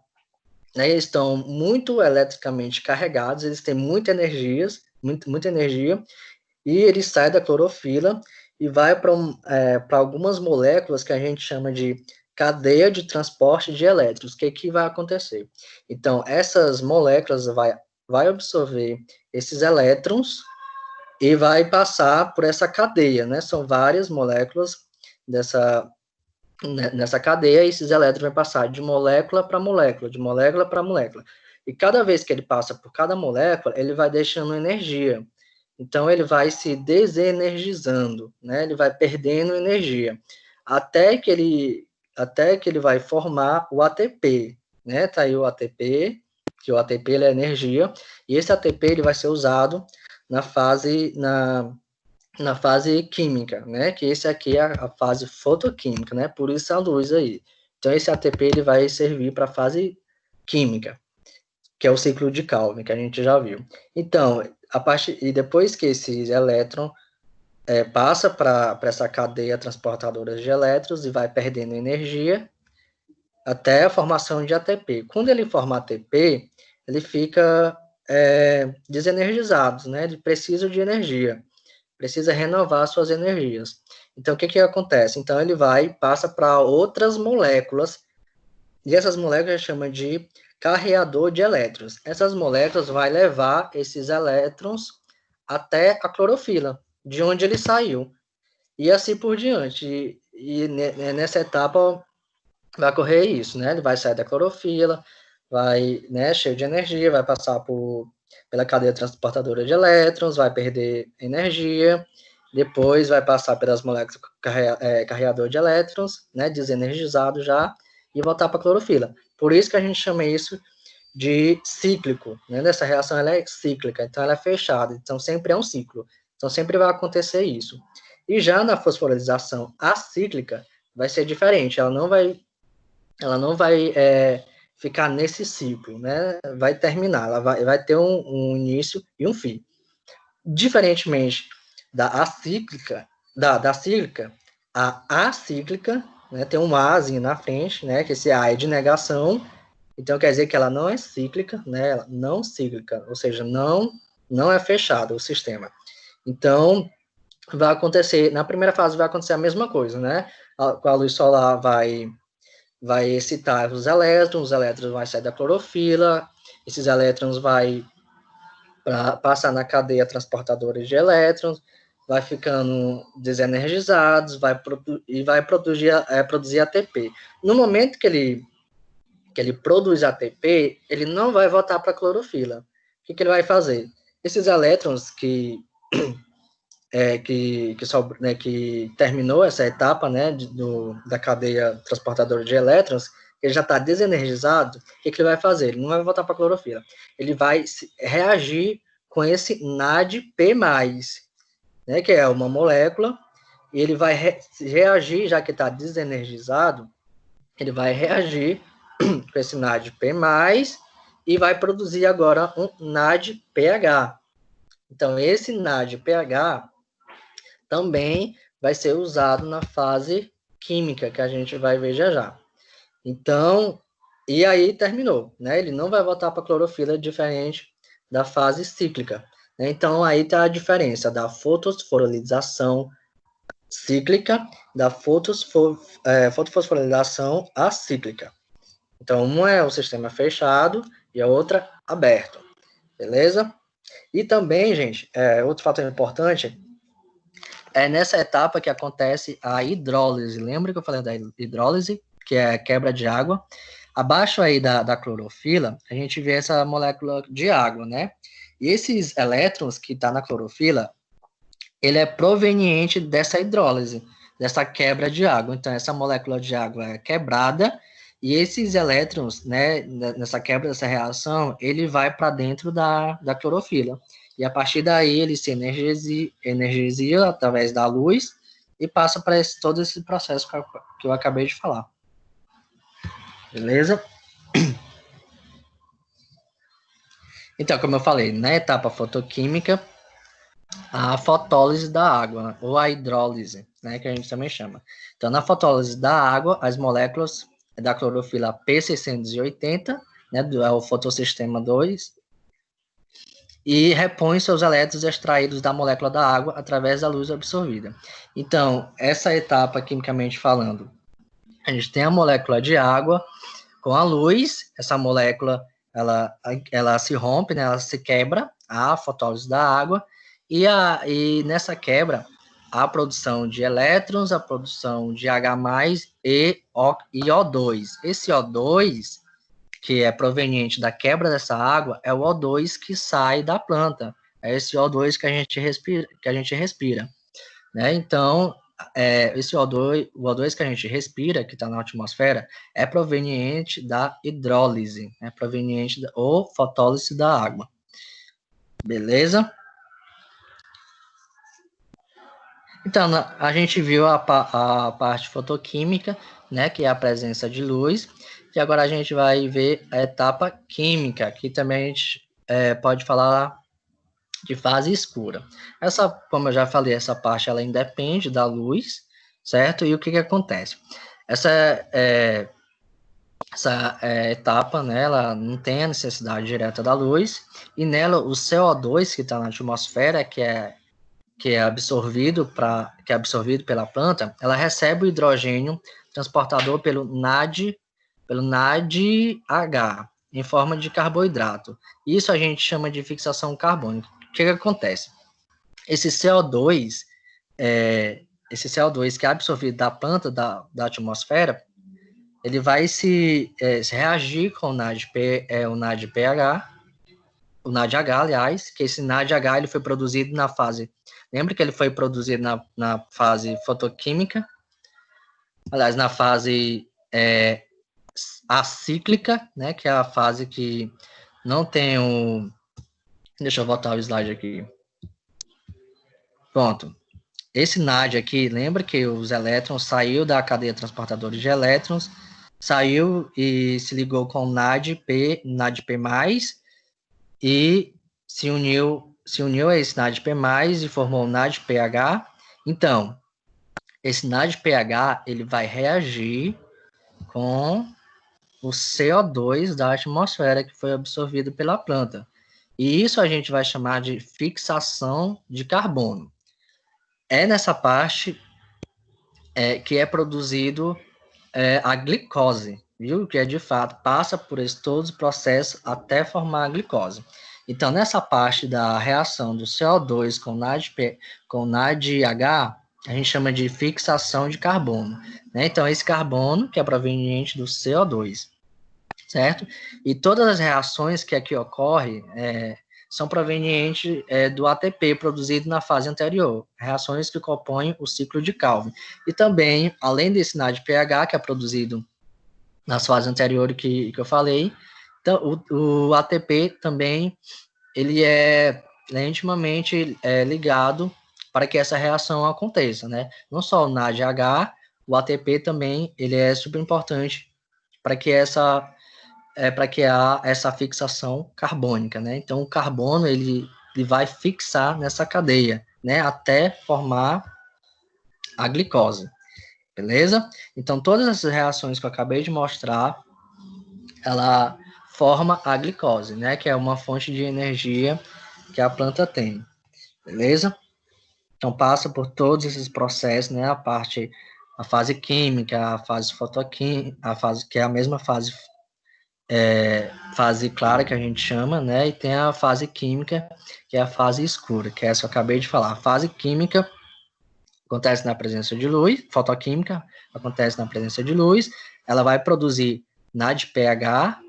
Né, eles estão muito eletricamente carregados, eles têm muita energia, e eles saem da clorofila e vai para algumas moléculas que a gente chama de cadeia de transporte de elétrons. O que vai acontecer? Então, essas moléculas vai absorver esses elétrons e vai passar por essa cadeia, né? São várias moléculas nessa cadeia, e esses elétrons vão passar de molécula para molécula, de molécula para molécula. E cada vez que ele passa por cada molécula, ele vai deixando energia. Então, ele vai se desenergizando, né? Ele vai perdendo energia, até que ele vai formar o ATP, né? Tá aí o ATP, que o ATP ele é energia, e esse ATP ele vai ser usado na fase química, né? Que esse aqui é a fase fotoquímica, né? Por isso a luz aí. Então, esse ATP ele vai servir para a fase química. que é o ciclo de Calvin, que a gente já viu. Então, e depois que esse elétron passa para essa cadeia transportadora de elétrons e vai perdendo energia até a formação de ATP. Quando ele forma ATP, ele fica desenergizado, né? Ele precisa de energia, precisa renovar suas energias. Então, o que acontece? Então, ele passa para outras moléculas, e essas moléculas a gente chama de carreador de elétrons. Essas moléculas vão levar esses elétrons até a clorofila, de onde ele saiu, e assim por diante. E nessa etapa vai ocorrer isso, né? Ele vai sair da clorofila, vai, né, cheio de energia, vai passar pela cadeia transportadora de elétrons, vai perder energia, depois vai passar pelas moléculas carreador de elétrons, né, desenergizado já, e voltar para a clorofila. Por isso que a gente chama isso de cíclico, né? Essa reação ela é cíclica, então ela é fechada, então sempre é um ciclo. Então sempre vai acontecer isso. E já na fosforilação acíclica vai ser diferente, ela não vai ficar nesse ciclo, né? Vai terminar, ela vai ter um início e um fim. Diferentemente da acíclica, da cíclica, a acíclica, né, tem um Azinho na frente, né, que esse A é de negação, então quer dizer que ela não é cíclica, né, ela não cíclica, ou seja, não é fechado o sistema. Então, vai acontecer, na primeira fase vai acontecer a mesma coisa, né, a luz solar vai excitar os elétrons vão sair da clorofila, esses elétrons vai passar na cadeia transportadora de elétrons, vai ficando desenergizados, vai produzir ATP. No momento que ele produz ATP, ele não vai voltar para a clorofila. O que ele vai fazer? Esses elétrons que terminou essa etapa, né, da cadeia transportadora de elétrons, ele já está desenergizado, o que ele vai fazer? Ele não vai voltar para a clorofila. Ele vai reagir com esse NADP+, né, que é uma molécula, e ele vai reagir, já que está desenergizado, ele vai reagir com esse NADP+, e vai produzir agora um NADPH. Então, esse NADPH também vai ser usado na fase química, que a gente vai ver já já. Então, e aí terminou, né? Ele não vai voltar para a clorofila, diferente da fase cíclica. Né? Então, aí está a diferença da fotofosforilação cíclica da fotofosforilação acíclica. Então, uma é o sistema fechado e a outra aberto, beleza? E também, gente, outro fator importante é nessa etapa que acontece a hidrólise. Lembra que eu falei da hidrólise, que é a quebra de água? Abaixo aí da clorofila, a gente vê essa molécula de água, né? E esses elétrons que estão na clorofila, ele é proveniente dessa hidrólise, dessa quebra de água. Então, essa molécula de água é quebrada e esses elétrons, né, nessa quebra dessa reação, ele vai para dentro da clorofila. E a partir daí ele se energizia através da luz e passa para todo esse processo que eu acabei de falar. Beleza? Então, como eu falei, na etapa fotoquímica, a fotólise da água, ou a hidrólise, né, que a gente também chama. Então, na fotólise da água, as moléculas da clorofila P680, né, é o fotossistema 2, e repõe seus elétrons extraídos da molécula da água através da luz absorvida. Então, essa etapa, quimicamente falando, a gente tem a molécula de água com a luz, essa molécula, ela se rompe, né, ela se quebra, a fotólise da água, e nessa quebra, a produção de elétrons, a produção de H+, e O2. Esse O2, que é proveniente da quebra dessa água, é o O2 que sai da planta. É esse O2 que a gente respira, né? Então, esse O2, o O2 que a gente respira, que está na atmosfera, é proveniente da hidrólise, é proveniente ou fotólise da água. Beleza? Então, a gente viu a parte fotoquímica, né, que é a presença de luz, e agora a gente vai ver a etapa química, que também a gente pode falar de fase escura. Essa, como eu já falei, essa parte ela independe da luz, certo? E o que acontece? Essa etapa, né, ela não tem a necessidade direta da luz, e nela o CO2 que está na atmosfera, que é absorvido pela planta, ela recebe o hidrogênio transportador pelo NADH, em forma de carboidrato. Isso a gente chama de fixação carbônica. O que acontece? Esse CO2, que é absorvido da planta, da atmosfera, ele vai se reagir com o NADPH, o NADH, aliás, que esse NADH ele foi produzido na fase. Lembra que ele foi produzido na fase fotoquímica? Aliás, na fase acíclica, né? Que é a fase que não tem o. Deixa eu voltar o slide aqui. Pronto. Esse NAD aqui, lembra que os elétrons saiu da cadeia transportadora de elétrons, saiu e se ligou com o NADP+, e se uniu a esse NADP+, e formou o NADPH. Então, esse NADPH, ele vai reagir com o CO2 da atmosfera que foi absorvido pela planta. E isso a gente vai chamar de fixação de carbono. É nessa parte que é produzido a glicose, viu? Que de fato passa por todos os processos até formar a glicose. Então, nessa parte da reação do CO2 com NADH, a gente chama de fixação de carbono, né? Então, esse carbono que é proveniente do CO2, certo? E todas as reações que aqui ocorrem são provenientes do ATP produzido na fase anterior, reações que compõem o ciclo de Calvin. E também, além desse NADPH, que é produzido nas fases anteriores que eu falei, então, o ATP também ele é intimamente ligado para que essa reação aconteça, né? Não só o NADH, o ATP também ele é super importante para que há essa fixação carbônica, né? Então, o carbono, ele vai fixar nessa cadeia, né? Até formar a glicose, beleza? Então, todas essas reações que eu acabei de mostrar, ela forma a glicose, né? Que é uma fonte de energia que a planta tem, beleza? Então, passa por todos esses processos, né? A fase química, a fase fotoquímica, que é a mesma fase clara que a gente chama, né? E tem a fase química, que é a fase escura, que é essa que eu acabei de falar. A fase química acontece na presença de luz, fotoquímica acontece na presença de luz, ela vai produzir NADPH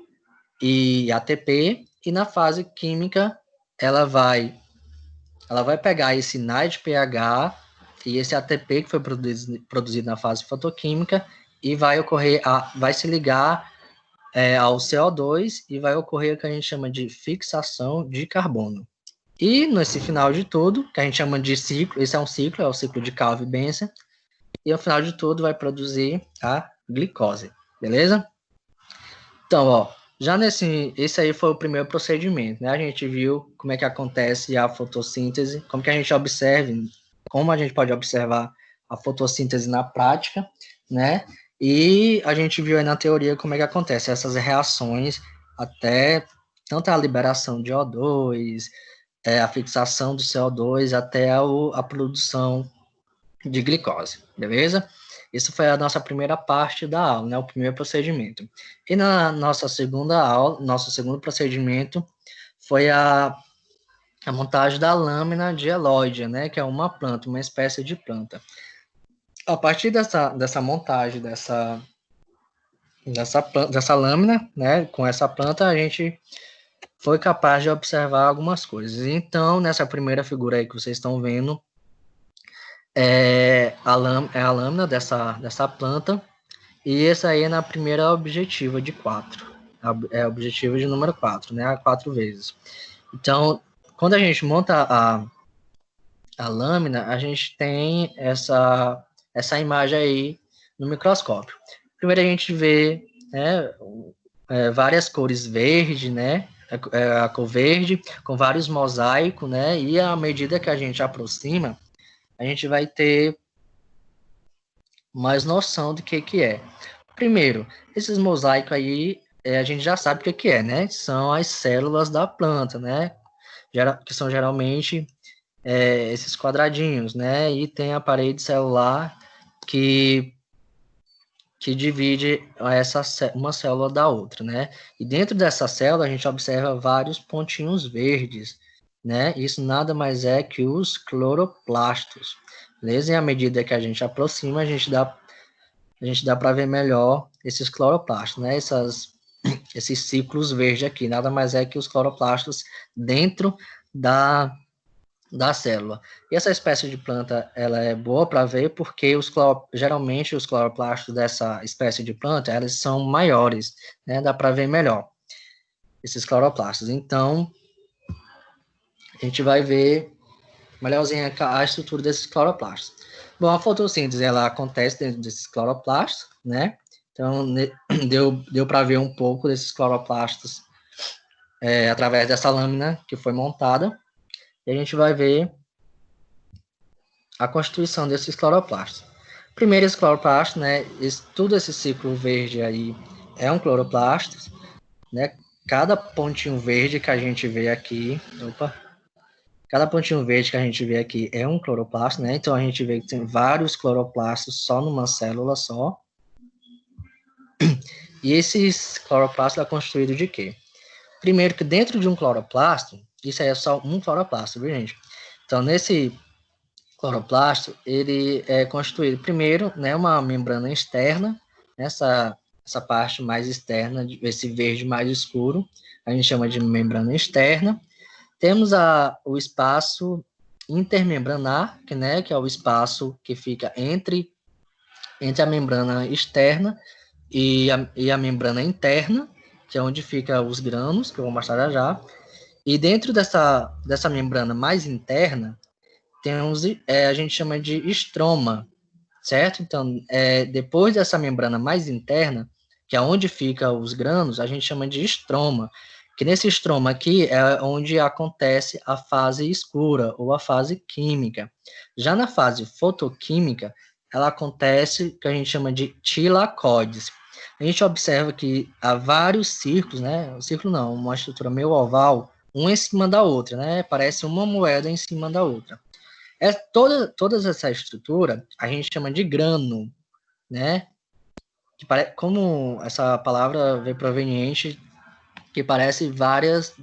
e ATP, e na fase química ela vai pegar esse NADPH e esse ATP que foi produzido na fase fotoquímica e vai se ligar ao CO2 e vai ocorrer o que a gente chama de fixação de carbono. E nesse final de tudo, que a gente chama de ciclo, esse é o ciclo de Calvin-Benson, e ao final de tudo vai produzir a glicose, beleza? Então, ó, esse aí foi o primeiro procedimento, né? A gente viu como é que acontece a fotossíntese, como a gente pode observar a fotossíntese na prática, né? E a gente viu aí na teoria como é que acontece essas reações até tanto a liberação de O2, a fixação do CO2 até a produção de glicose, beleza? Isso foi a nossa primeira parte da aula, né? O primeiro procedimento. E na nossa segunda aula, nosso segundo procedimento foi a montagem da lâmina de Elódia, né? Que é uma planta, uma espécie de planta. A partir dessa montagem dessa lâmina, né? Com essa planta, a gente foi capaz de observar algumas coisas. Então, nessa primeira figura aí que vocês estão vendo, a lâmina dessa planta, e essa aí é na primeira objetiva de 4. É a objetiva de número 4, né? 4 vezes. Então, quando a gente monta a lâmina, a gente tem essa imagem aí no microscópio. Primeiro a gente vê, né, várias cores verde, né, a cor verde, com vários mosaicos, né, e à medida que a gente aproxima, a gente vai ter mais noção do que é. Primeiro, esses mosaicos aí, a gente já sabe o que é, né, são as células da planta, né, que são geralmente esses quadradinhos, né? E tem a parede celular que divide uma célula da outra, né? E dentro dessa célula a gente observa vários pontinhos verdes, né? Isso nada mais é que os cloroplastos, beleza? E à medida que a gente aproxima, a gente dá para ver melhor esses cloroplastos, né? Esses ciclos verdes aqui, nada mais é que os cloroplastos dentro da célula. E essa espécie de planta, ela é boa para ver porque geralmente os cloroplastos dessa espécie de planta, elas são maiores, né? Dá para ver melhor esses cloroplastos. Então, a gente vai ver melhorzinho a estrutura desses cloroplastos. Bom, a fotossíntese, ela acontece dentro desses cloroplastos, né? Então, deu para ver um pouco desses cloroplastos através dessa lâmina que foi montada. E a gente vai ver a constituição desses cloroplastos. Primeiro, esse cloroplasto, né? Todo esse ciclo verde aí é um cloroplasto, né? Cada pontinho verde que a gente vê aqui, cada pontinho verde que a gente vê aqui é um cloroplasto, né? Então a gente vê que tem vários cloroplastos só numa célula só. E esses cloroplastos é constituído de quê? Primeiro que dentro de um cloroplasto, isso aí é só um cloroplasto, viu, gente? Então nesse cloroplasto, ele é constituído primeiro, né, uma membrana externa, essa parte mais externa, esse verde mais escuro, a gente chama de membrana externa. Temos o espaço intermembranar, que é o espaço que fica entre a membrana externa e a membrana interna, que é onde fica os grânulos, que eu vou mostrar já já. E dentro dessa membrana mais interna, temos, a gente chama de estroma, certo? Então, depois dessa membrana mais interna, que é onde fica os grânulos, a gente chama de estroma, que nesse estroma aqui é onde acontece a fase escura, ou a fase química. Já na fase fotoquímica, ela acontece, que a gente chama de tilacoides. A gente observa que há vários círculos, né? Um círculo não, uma estrutura meio oval, um em cima da outra, né? Parece uma moeda em cima da outra. Toda essa estrutura a gente chama de grano, né? Como essa palavra vem proveniente, que parece várias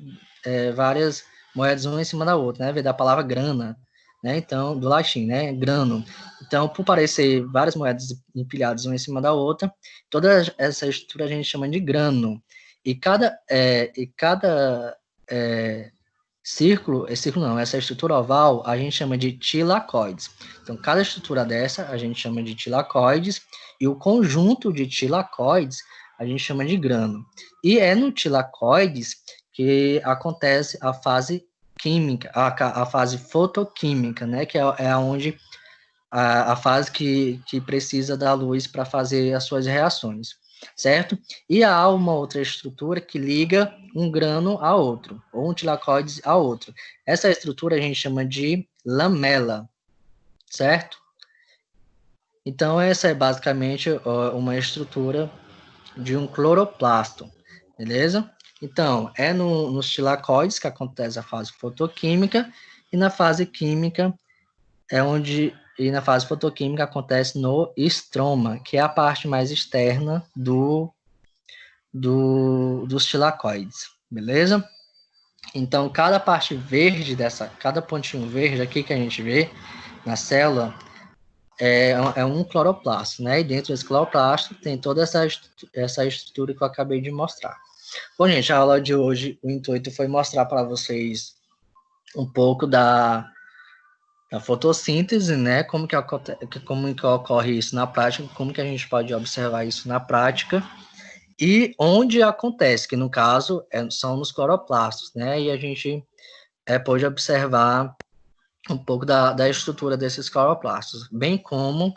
moedas uma em cima da outra, né? Vem da palavra grana, né? Então, do latim, né? Grano. Então, por parecer várias moedas empilhadas uma em cima da outra, toda essa estrutura a gente chama de grano. E cada essa estrutura oval a gente chama de tilacoides. Então, cada estrutura dessa a gente chama de tilacoides, e o conjunto de tilacoides a gente chama de grano. E é no tilacoides que acontece a fase química, a fase fotoquímica, né, que é onde a fase que precisa da luz para fazer as suas reações, certo? E há uma outra estrutura que liga um grano a outro, ou um tilacoide a outro. Essa estrutura a gente chama de lamela, certo? Então, essa é basicamente uma estrutura de um cloroplasto, beleza? Então, é nos tilacoides que acontece a fase fotoquímica, e na fase química e na fase fotoquímica acontece no estroma, que é a parte mais externa dos tilacoides, beleza? Então, cada parte verde cada pontinho verde aqui que a gente vê na célula é um cloroplasto, né? E dentro desse cloroplasto tem toda essa estrutura que eu acabei de mostrar. Bom, gente, a aula de hoje, o intuito foi mostrar para vocês um pouco da fotossíntese, né? Como que ocorre isso na prática, como que a gente pode observar isso na prática, e onde acontece, que no caso são nos cloroplastos, né? E a gente pode observar um pouco da estrutura desses cloroplastos, bem como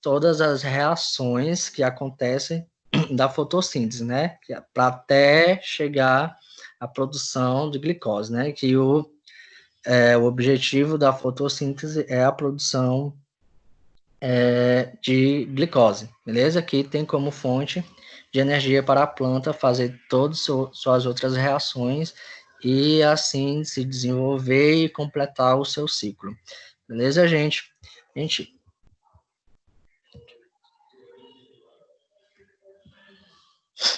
todas as reações que acontecem da fotossíntese, né? Para até chegar à produção de glicose, né? Que o objetivo da fotossíntese é a produção de glicose, beleza? Que tem como fonte de energia para a planta fazer todas suas outras reações e assim se desenvolver e completar o seu ciclo. Beleza, gente? Gente,